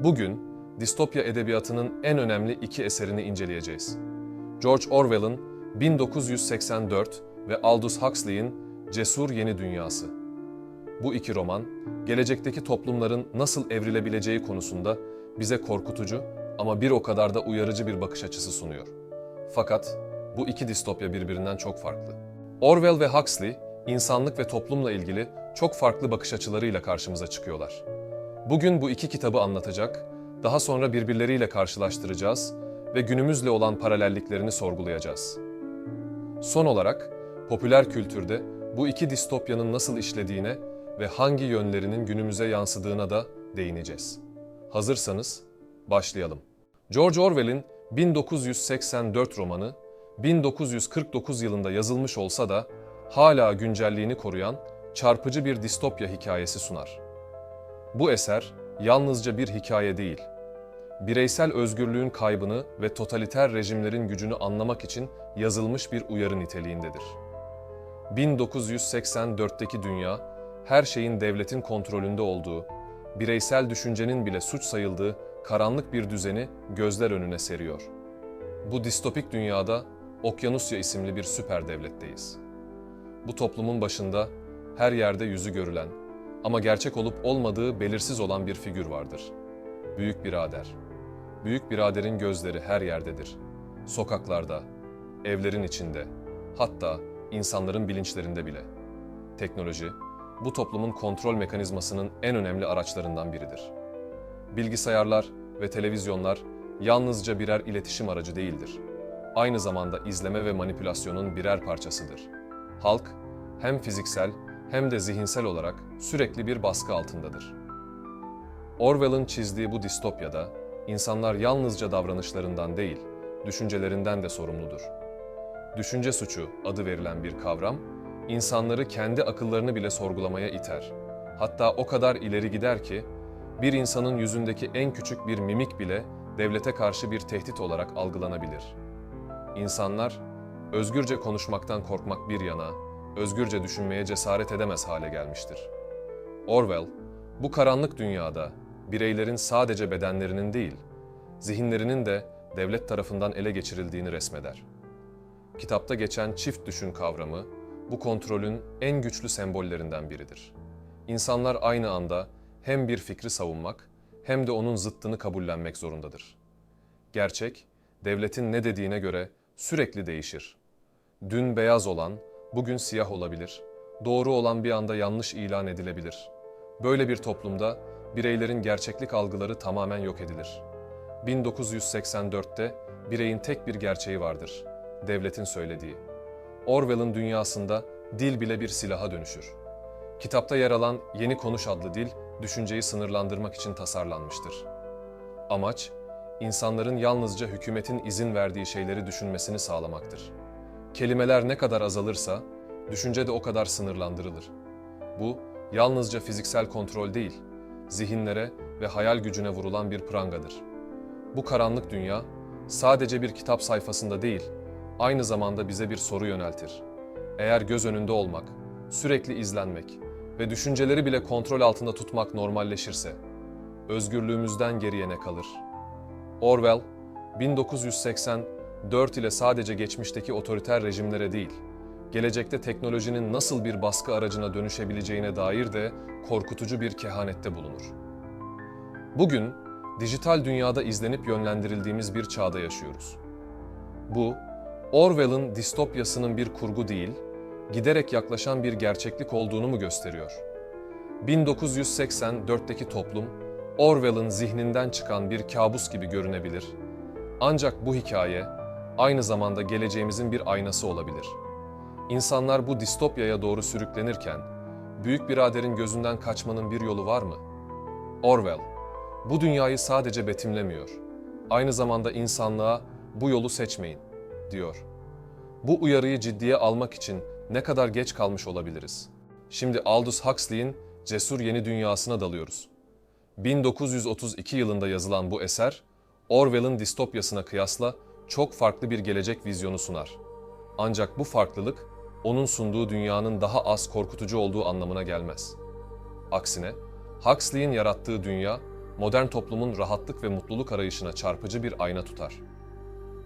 Bugün distopya edebiyatının en önemli iki eserini inceleyeceğiz. George Orwell'ın 1984 ve Aldous Huxley'in Cesur Yeni Dünyası. Bu iki roman, gelecekteki toplumların nasıl evrilebileceği konusunda bize korkutucu ama bir o kadar da uyarıcı bir bakış açısı sunuyor. Fakat bu iki distopya birbirinden çok farklı. Orwell ve Huxley, insanlık ve toplumla ilgili çok farklı bakış açılarıyla karşımıza çıkıyorlar. Bugün bu iki kitabı anlatacak, daha sonra birbirleriyle karşılaştıracağız ve günümüzle olan paralelliklerini sorgulayacağız. Son olarak, popüler kültürde bu iki distopyanın nasıl işlediğine ve hangi yönlerinin günümüze yansıdığına da değineceğiz. Hazırsanız başlayalım. George Orwell'in 1984 romanı 1949 yılında yazılmış olsa da hala güncelliğini koruyan çarpıcı bir distopya hikayesi sunar. Bu eser yalnızca bir hikaye değil, bireysel özgürlüğün kaybını ve totaliter rejimlerin gücünü anlamak için yazılmış bir uyarı niteliğindedir. 1984'teki dünya, her şeyin devletin kontrolünde olduğu, bireysel düşüncenin bile suç sayıldığı karanlık bir düzeni gözler önüne seriyor. Bu distopik dünyada Okyanusya isimli bir süper devletteyiz. Bu toplumun başında her yerde yüzü görülen ama gerçek olup olmadığı belirsiz olan bir figür vardır. Büyük Birader. Büyük Birader'in gözleri her yerdedir. Sokaklarda, evlerin içinde, hatta insanların bilinçlerinde bile. Teknoloji, bu toplumun kontrol mekanizmasının en önemli araçlarından biridir. Bilgisayarlar ve televizyonlar yalnızca birer iletişim aracı değildir. Aynı zamanda izleme ve manipülasyonun birer parçasıdır. Halk, hem fiziksel hem de zihinsel olarak sürekli bir baskı altındadır. Orwell'ın çizdiği bu distopyada, insanlar yalnızca davranışlarından değil, düşüncelerinden de sorumludur. Düşünce suçu adı verilen bir kavram, insanları kendi akıllarını bile sorgulamaya iter. Hatta o kadar ileri gider ki, bir insanın yüzündeki en küçük bir mimik bile devlete karşı bir tehdit olarak algılanabilir. İnsanlar, özgürce konuşmaktan korkmak bir yana, özgürce düşünmeye cesaret edemez hale gelmiştir. Orwell, bu karanlık dünyada bireylerin sadece bedenlerinin değil, zihinlerinin de devlet tarafından ele geçirildiğini resmeder. Kitapta geçen çift düşün kavramı, bu kontrolün en güçlü sembollerinden biridir. İnsanlar aynı anda hem bir fikri savunmak hem de onun zıttını kabullenmek zorundadır. Gerçek, devletin ne dediğine göre sürekli değişir. Dün beyaz olan, bugün siyah olabilir. Doğru olan bir anda yanlış ilan edilebilir. Böyle bir toplumda bireylerin gerçeklik algıları tamamen yok edilir. 1984'te bireyin tek bir gerçeği vardır. Devletin söylediği. Orwell'ın dünyasında dil bile bir silaha dönüşür. Kitapta yer alan Yeni Konuş adlı dil, düşünceyi sınırlandırmak için tasarlanmıştır. Amaç, insanların yalnızca hükümetin izin verdiği şeyleri düşünmesini sağlamaktır. Kelimeler ne kadar azalırsa, düşünce de o kadar sınırlandırılır. Bu, yalnızca fiziksel kontrol değil, zihinlere ve hayal gücüne vurulan bir prangadır. Bu karanlık dünya, sadece bir kitap sayfasında değil, aynı zamanda bize bir soru yöneltir. Eğer göz önünde olmak, sürekli izlenmek ve düşünceleri bile kontrol altında tutmak normalleşirse, özgürlüğümüzden geriye ne kalır? Orwell, 1984 ile sadece geçmişteki otoriter rejimlere değil, gelecekte teknolojinin nasıl bir baskı aracına dönüşebileceğine dair de korkutucu bir kehanette bulunur. Bugün, dijital dünyada izlenip yönlendirildiğimiz bir çağda yaşıyoruz. Bu, Orwell'ın distopyasının bir kurgu değil, giderek yaklaşan bir gerçeklik olduğunu mu gösteriyor? 1984'teki toplum, Orwell'ın zihninden çıkan bir kabus gibi görünebilir. Ancak bu hikaye, aynı zamanda geleceğimizin bir aynası olabilir. İnsanlar bu distopyaya doğru sürüklenirken, Büyük Birader'in gözünden kaçmanın bir yolu var mı? Orwell, bu dünyayı sadece betimlemiyor, aynı zamanda insanlığa bu yolu seçmeyin, diyor. Bu uyarıyı ciddiye almak için ne kadar geç kalmış olabiliriz? Şimdi Aldous Huxley'in Cesur Yeni Dünyası'na dalıyoruz. 1932 yılında yazılan bu eser, Orwell'ın distopyasına kıyasla çok farklı bir gelecek vizyonu sunar. Ancak bu farklılık, onun sunduğu dünyanın daha az korkutucu olduğu anlamına gelmez. Aksine, Huxley'in yarattığı dünya, modern toplumun rahatlık ve mutluluk arayışına çarpıcı bir ayna tutar.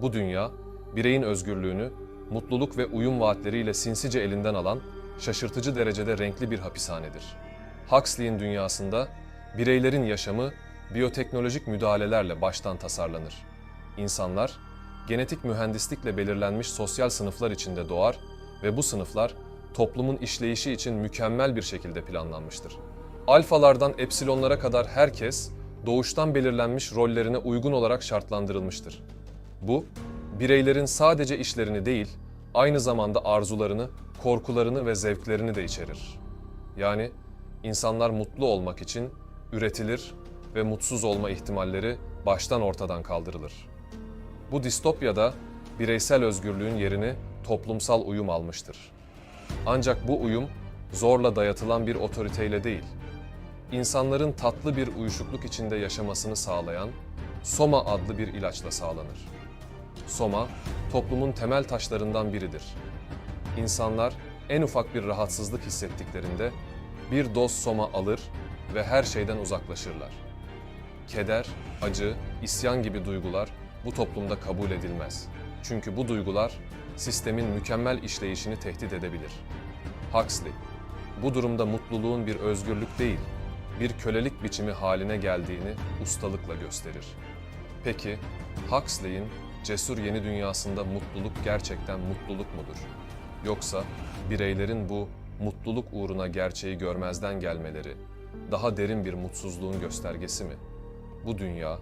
Bu dünya, bireyin özgürlüğünü, mutluluk ve uyum vaatleriyle sinsice elinden alan, şaşırtıcı derecede renkli bir hapishanedir. Huxley'in dünyasında, bireylerin yaşamı, biyoteknolojik müdahalelerle baştan tasarlanır. İnsanlar, genetik mühendislikle belirlenmiş sosyal sınıflar içinde doğar ve bu sınıflar, toplumun işleyişi için mükemmel bir şekilde planlanmıştır. Alfalardan epsilonlara kadar herkes, doğuştan belirlenmiş rollerine uygun olarak şartlandırılmıştır. Bu, bireylerin sadece işlerini değil, aynı zamanda arzularını, korkularını ve zevklerini de içerir. Yani insanlar mutlu olmak için üretilir ve mutsuz olma ihtimalleri baştan ortadan kaldırılır. Bu distopyada bireysel özgürlüğün yerini toplumsal uyum almıştır. Ancak bu uyum zorla dayatılan bir otoriteyle değil, insanların tatlı bir uyuşukluk içinde yaşamasını sağlayan Soma adlı bir ilaçla sağlanır. Soma, toplumun temel taşlarından biridir. İnsanlar en ufak bir rahatsızlık hissettiklerinde bir doz Soma alır ve her şeyden uzaklaşırlar. Keder, acı, isyan gibi duygular bu toplumda kabul edilmez. Çünkü bu duygular sistemin mükemmel işleyişini tehdit edebilir. Huxley, bu durumda mutluluğun bir özgürlük değil, bir kölelik biçimi haline geldiğini ustalıkla gösterir. Peki, Huxley'in Cesur Yeni Dünyasında mutluluk gerçekten mutluluk mudur? Yoksa bireylerin bu mutluluk uğruna gerçeği görmezden gelmeleri daha derin bir mutsuzluğun göstergesi mi? Bu dünya,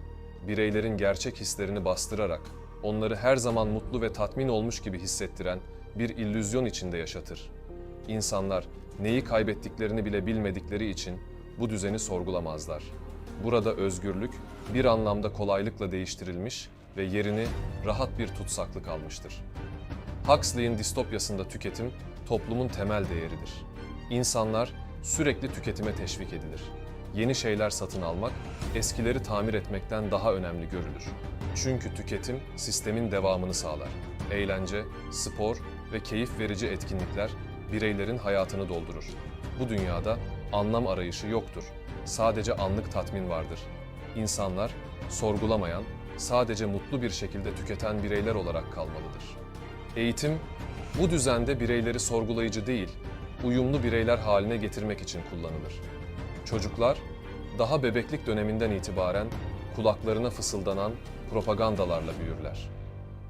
bireylerin gerçek hislerini bastırarak onları her zaman mutlu ve tatmin olmuş gibi hissettiren bir illüzyon içinde yaşatır. İnsanlar neyi kaybettiklerini bile bilmedikleri için bu düzeni sorgulamazlar. Burada özgürlük bir anlamda kolaylıkla değiştirilmiş ve yerini rahat bir tutsaklık almıştır. Huxley'in distopyasında tüketim toplumun temel değeridir. İnsanlar sürekli tüketime teşvik edilir. Yeni şeyler satın almak, eskileri tamir etmekten daha önemli görülür. Çünkü tüketim sistemin devamını sağlar. Eğlence, spor ve keyif verici etkinlikler bireylerin hayatını doldurur. Bu dünyada anlam arayışı yoktur. Sadece anlık tatmin vardır. İnsanlar sorgulamayan, sadece mutlu bir şekilde tüketen bireyler olarak kalmalıdır. Eğitim, bu düzende bireyleri sorgulayıcı değil, uyumlu bireyler haline getirmek için kullanılır. Çocuklar, daha bebeklik döneminden itibaren kulaklarına fısıldanan propagandalarla büyürler.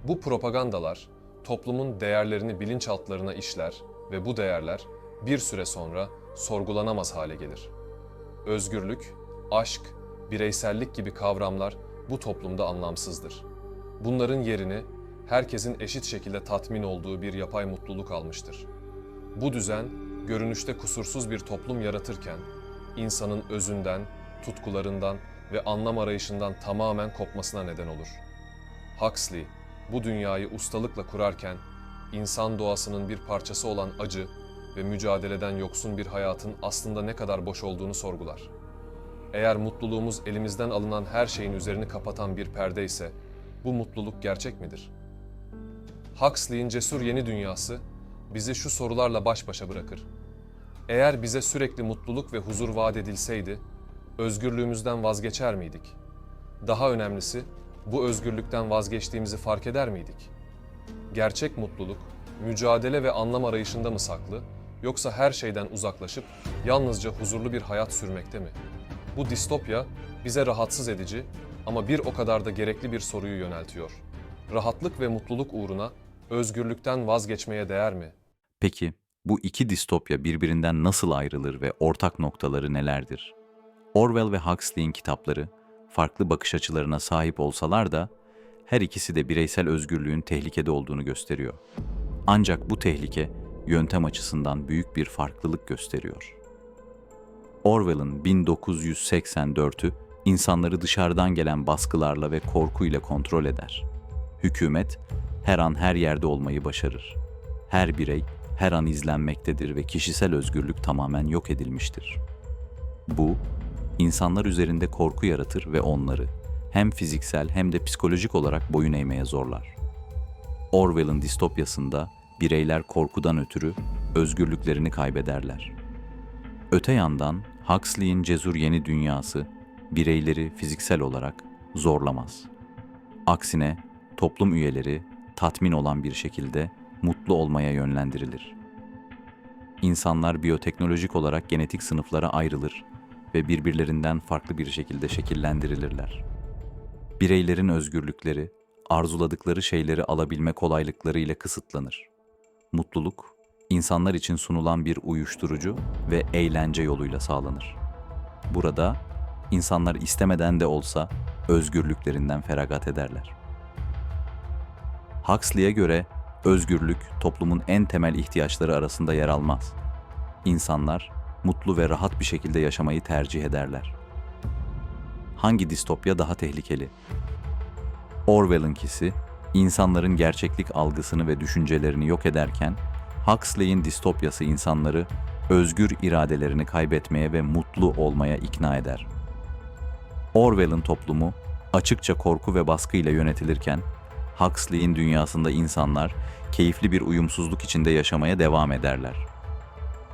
Bu propagandalar, toplumun değerlerini bilinçaltlarına işler ve bu değerler bir süre sonra sorgulanamaz hale gelir. Özgürlük, aşk, bireysellik gibi kavramlar bu toplumda anlamsızdır. Bunların yerini herkesin eşit şekilde tatmin olduğu bir yapay mutluluk almıştır. Bu düzen, görünüşte kusursuz bir toplum yaratırken, insanın özünden, tutkularından ve anlam arayışından tamamen kopmasına neden olur. Huxley, bu dünyayı ustalıkla kurarken, insan doğasının bir parçası olan acı ve mücadeleden yoksun bir hayatın aslında ne kadar boş olduğunu sorgular. Eğer mutluluğumuz elimizden alınan her şeyin üzerini kapatan bir perde ise, bu mutluluk gerçek midir? Huxley'in Cesur Yeni Dünyası bizi şu sorularla baş başa bırakır. Eğer bize sürekli mutluluk ve huzur vaat edilseydi, özgürlüğümüzden vazgeçer miydik? Daha önemlisi, bu özgürlükten vazgeçtiğimizi fark eder miydik? Gerçek mutluluk, mücadele ve anlam arayışında mı saklı, yoksa her şeyden uzaklaşıp yalnızca huzurlu bir hayat sürmekte mi? Bu distopya bize rahatsız edici ama bir o kadar da gerekli bir soruyu yöneltiyor. Rahatlık ve mutluluk uğruna özgürlükten vazgeçmeye değer mi? Peki bu iki distopya birbirinden nasıl ayrılır ve ortak noktaları nelerdir? Orwell ve Huxley'in kitapları farklı bakış açılarına sahip olsalar da her ikisi de bireysel özgürlüğün tehlikede olduğunu gösteriyor. Ancak bu tehlike yöntem açısından büyük bir farklılık gösteriyor. Orwell'ın 1984'ü insanları dışarıdan gelen baskılarla ve korkuyla kontrol eder. Hükümet her an her yerde olmayı başarır. Her birey her an izlenmektedir ve kişisel özgürlük tamamen yok edilmiştir. Bu, insanlar üzerinde korku yaratır ve onları hem fiziksel hem de psikolojik olarak boyun eğmeye zorlar. Orwell'ın distopyasında bireyler korkudan ötürü özgürlüklerini kaybederler. Öte yandan Huxley'in Cesur Yeni Dünyası, bireyleri fiziksel olarak zorlamaz. Aksine toplum üyeleri tatmin olan bir şekilde mutlu olmaya yönlendirilir. İnsanlar biyoteknolojik olarak genetik sınıflara ayrılır ve birbirlerinden farklı bir şekilde şekillendirilirler. Bireylerin özgürlükleri, arzuladıkları şeyleri alabilme kolaylıkları ile kısıtlanır. Mutluluk, insanlar için sunulan bir uyuşturucu ve eğlence yoluyla sağlanır. Burada, insanlar istemeden de olsa özgürlüklerinden feragat ederler. Huxley'e göre özgürlük toplumun en temel ihtiyaçları arasında yer almaz. İnsanlar mutlu ve rahat bir şekilde yaşamayı tercih ederler. Hangi distopya daha tehlikeli? Orwell'ınkisi, insanların gerçeklik algısını ve düşüncelerini yok ederken, Huxley'in distopyası insanları özgür iradelerini kaybetmeye ve mutlu olmaya ikna eder. Orwell'ın toplumu açıkça korku ve baskıyla yönetilirken, Huxley'in dünyasında insanlar keyifli bir uyumsuzluk içinde yaşamaya devam ederler.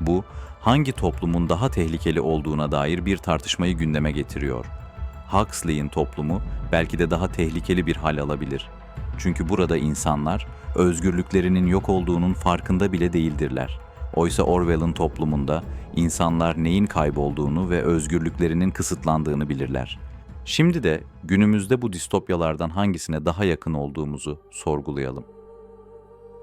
Bu, hangi toplumun daha tehlikeli olduğuna dair bir tartışmayı gündeme getiriyor. Huxley'in toplumu belki de daha tehlikeli bir hal alabilir. Çünkü burada insanlar özgürlüklerinin yok olduğunun farkında bile değildirler. Oysa Orwell'ın toplumunda insanlar neyin kaybolduğunu ve özgürlüklerinin kısıtlandığını bilirler. Şimdi de günümüzde bu distopyalardan hangisine daha yakın olduğumuzu sorgulayalım.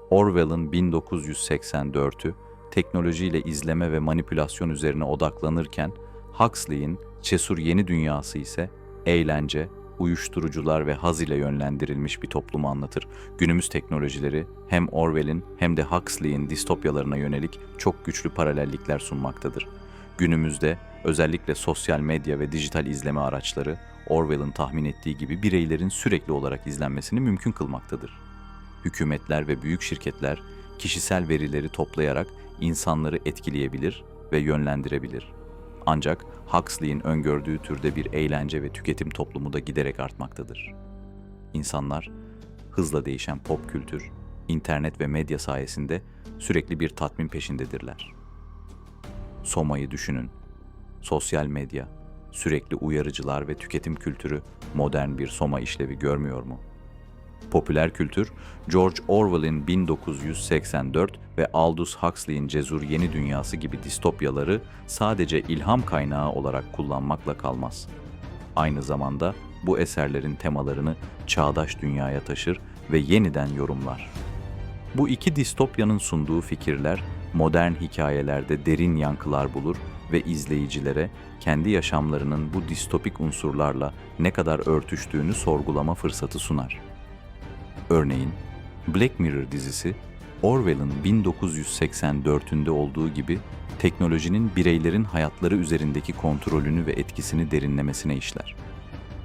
Orwell'ın 1984'ü teknolojiyle izleme ve manipülasyon üzerine odaklanırken, Huxley'in Cesur Yeni Dünyası ise eğlence, uyuşturucular ve haz ile yönlendirilmiş bir toplumu anlatır. Günümüz teknolojileri hem Orwell'in hem de Huxley'in distopyalarına yönelik çok güçlü paralellikler sunmaktadır. Günümüzde özellikle sosyal medya ve dijital izleme araçları Orwell'ın tahmin ettiği gibi bireylerin sürekli olarak izlenmesini mümkün kılmaktadır. Hükümetler ve büyük şirketler kişisel verileri toplayarak insanları etkileyebilir ve yönlendirebilir. Ancak Huxley'in öngördüğü türde bir eğlence ve tüketim toplumu da giderek artmaktadır. İnsanlar hızla değişen pop kültür, internet ve medya sayesinde sürekli bir tatmin peşindedirler. Soma'yı düşünün. Sosyal medya, sürekli uyarıcılar ve tüketim kültürü modern bir Soma işlevi görmüyor mu? Popüler kültür, George Orwell'in 1984 ve Aldous Huxley'in Cesur Yeni Dünyası gibi distopyaları sadece ilham kaynağı olarak kullanmakla kalmaz. Aynı zamanda bu eserlerin temalarını çağdaş dünyaya taşır ve yeniden yorumlar. Bu iki distopyanın sunduğu fikirler modern hikayelerde derin yankılar bulur ve izleyicilere kendi yaşamlarının bu distopik unsurlarla ne kadar örtüştüğünü sorgulama fırsatı sunar. Örneğin, Black Mirror dizisi, Orwell'ın 1984'ünde olduğu gibi teknolojinin bireylerin hayatları üzerindeki kontrolünü ve etkisini derinlemesine işler.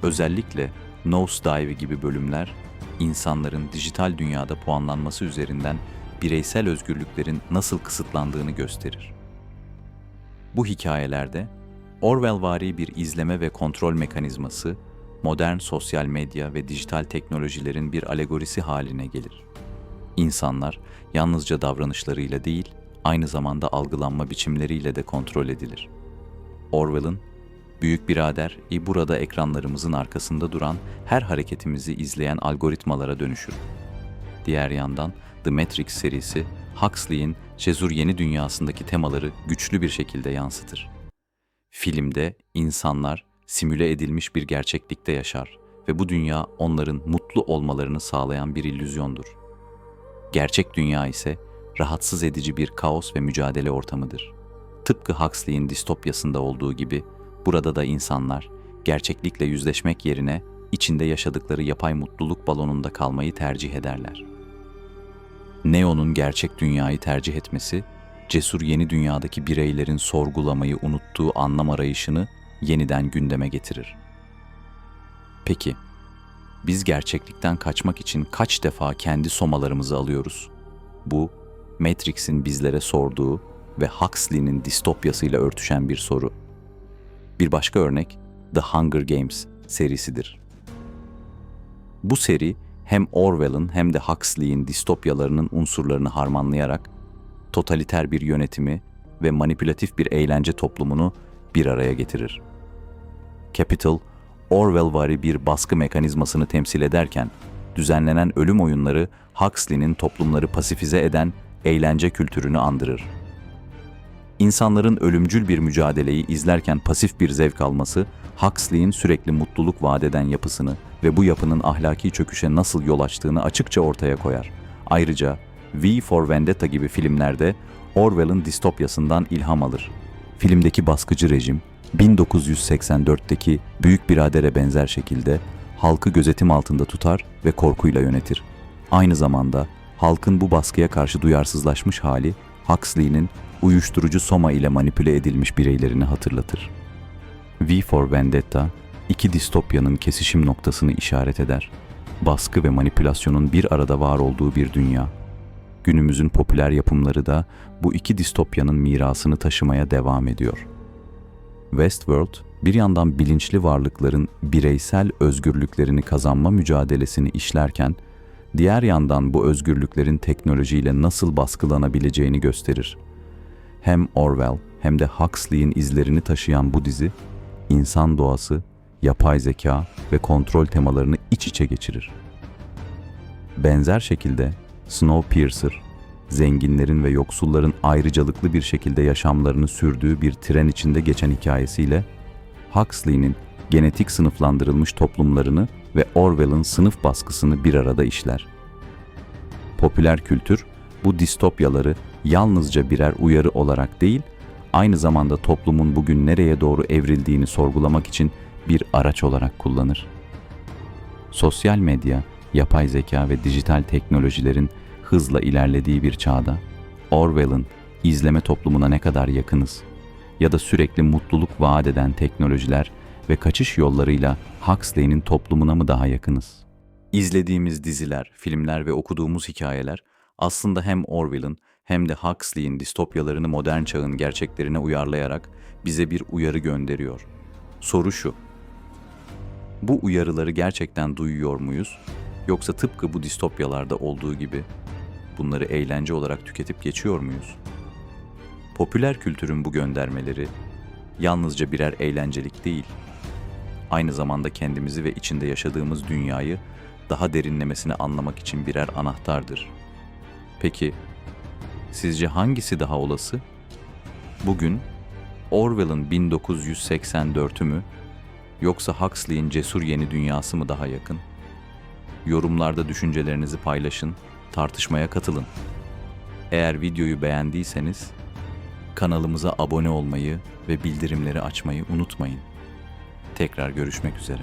Özellikle Nosedive gibi bölümler, insanların dijital dünyada puanlanması üzerinden bireysel özgürlüklerin nasıl kısıtlandığını gösterir. Bu hikayelerde Orwellvari bir izleme ve kontrol mekanizması, modern sosyal medya ve dijital teknolojilerin bir alegorisi haline gelir. İnsanlar yalnızca davranışlarıyla değil, aynı zamanda algılanma biçimleriyle de kontrol edilir. Orwell'ın Büyük Birader, burada ekranlarımızın arkasında duran her hareketimizi izleyen algoritmalara dönüşür. Diğer yandan The Matrix serisi, Huxley'in Cesur Yeni Dünyası'ndaki temaları güçlü bir şekilde yansıtır. Filmde insanlar simüle edilmiş bir gerçeklikte yaşar ve bu dünya onların mutlu olmalarını sağlayan bir illüzyondur. Gerçek dünya ise rahatsız edici bir kaos ve mücadele ortamıdır. Tıpkı Huxley'in distopyasında olduğu gibi burada da insanlar gerçeklikle yüzleşmek yerine içinde yaşadıkları yapay mutluluk balonunda kalmayı tercih ederler. Neo'nun gerçek dünyayı tercih etmesi, Cesur Yeni Dünya'daki bireylerin sorgulamayı unuttuğu anlam arayışını yeniden gündeme getirir. Peki, biz gerçeklikten kaçmak için kaç defa kendi somalarımızı alıyoruz? Bu, Matrix'in bizlere sorduğu ve Huxley'nin distopyasıyla örtüşen bir soru. Bir başka örnek, The Hunger Games serisidir. Bu seri, hem Orwell'ın hem de Huxley'in distopyalarının unsurlarını harmanlayarak totaliter bir yönetimi ve manipülatif bir eğlence toplumunu bir araya getirir. Capital, Orwellvari bir baskı mekanizmasını temsil ederken, düzenlenen ölüm oyunları Huxley'nin toplumları pasifize eden eğlence kültürünü andırır. İnsanların ölümcül bir mücadeleyi izlerken pasif bir zevk alması, Huxley'in sürekli mutluluk vaat eden yapısını ve bu yapının ahlaki çöküşe nasıl yol açtığını açıkça ortaya koyar. Ayrıca V for Vendetta gibi filmlerde Orwell'ın distopyasından ilham alır. Filmdeki baskıcı rejim, 1984'teki Büyük Birader'e benzer şekilde halkı gözetim altında tutar ve korkuyla yönetir. Aynı zamanda halkın bu baskıya karşı duyarsızlaşmış hali, Huxley'nin uyuşturucu soma ile manipüle edilmiş bireylerini hatırlatır. V for Vendetta, iki distopyanın kesişim noktasını işaret eder. Baskı ve manipülasyonun bir arada var olduğu bir dünya. Günümüzün popüler yapımları da bu iki distopyanın mirasını taşımaya devam ediyor. Westworld, bir yandan bilinçli varlıkların bireysel özgürlüklerini kazanma mücadelesini işlerken, diğer yandan bu özgürlüklerin teknolojiyle nasıl baskılanabileceğini gösterir. Hem Orwell hem de Huxley'in izlerini taşıyan bu dizi, insan doğası, yapay zeka ve kontrol temalarını iç içe geçirir. Benzer şekilde Snowpiercer, zenginlerin ve yoksulların ayrıcalıklı bir şekilde yaşamlarını sürdüğü bir tren içinde geçen hikayesiyle, Huxley'nin genetik sınıflandırılmış toplumlarını ve Orwell'ın sınıf baskısını bir arada işler. Popüler kültür, bu distopyaları yalnızca birer uyarı olarak değil, aynı zamanda toplumun bugün nereye doğru evrildiğini sorgulamak için bir araç olarak kullanır. Sosyal medya, yapay zeka ve dijital teknolojilerin hızla ilerlediği bir çağda, Orwell'ın izleme toplumuna ne kadar yakınız ya da sürekli mutluluk vaat eden teknolojiler ve kaçış yollarıyla Huxley'nin toplumuna mı daha yakınız? İzlediğimiz diziler, filmler ve okuduğumuz hikayeler aslında hem Orwell'ın hem de Huxley'in distopyalarını modern çağın gerçeklerine uyarlayarak bize bir uyarı gönderiyor. Soru şu: bu uyarıları gerçekten duyuyor muyuz? Yoksa tıpkı bu distopyalarda olduğu gibi bunları eğlence olarak tüketip geçiyor muyuz? Popüler kültürün bu göndermeleri yalnızca birer eğlencelik değil, aynı zamanda kendimizi ve içinde yaşadığımız dünyayı daha derinlemesine anlamak için birer anahtardır. Peki, sizce hangisi daha olası? Bugün Orwell'ın 1984'ü mü, yoksa Huxley'in cesur yeni dünyası mı daha yakın? Yorumlarda düşüncelerinizi paylaşın, tartışmaya katılın. Eğer videoyu beğendiyseniz kanalımıza abone olmayı ve bildirimleri açmayı unutmayın. Tekrar görüşmek üzere.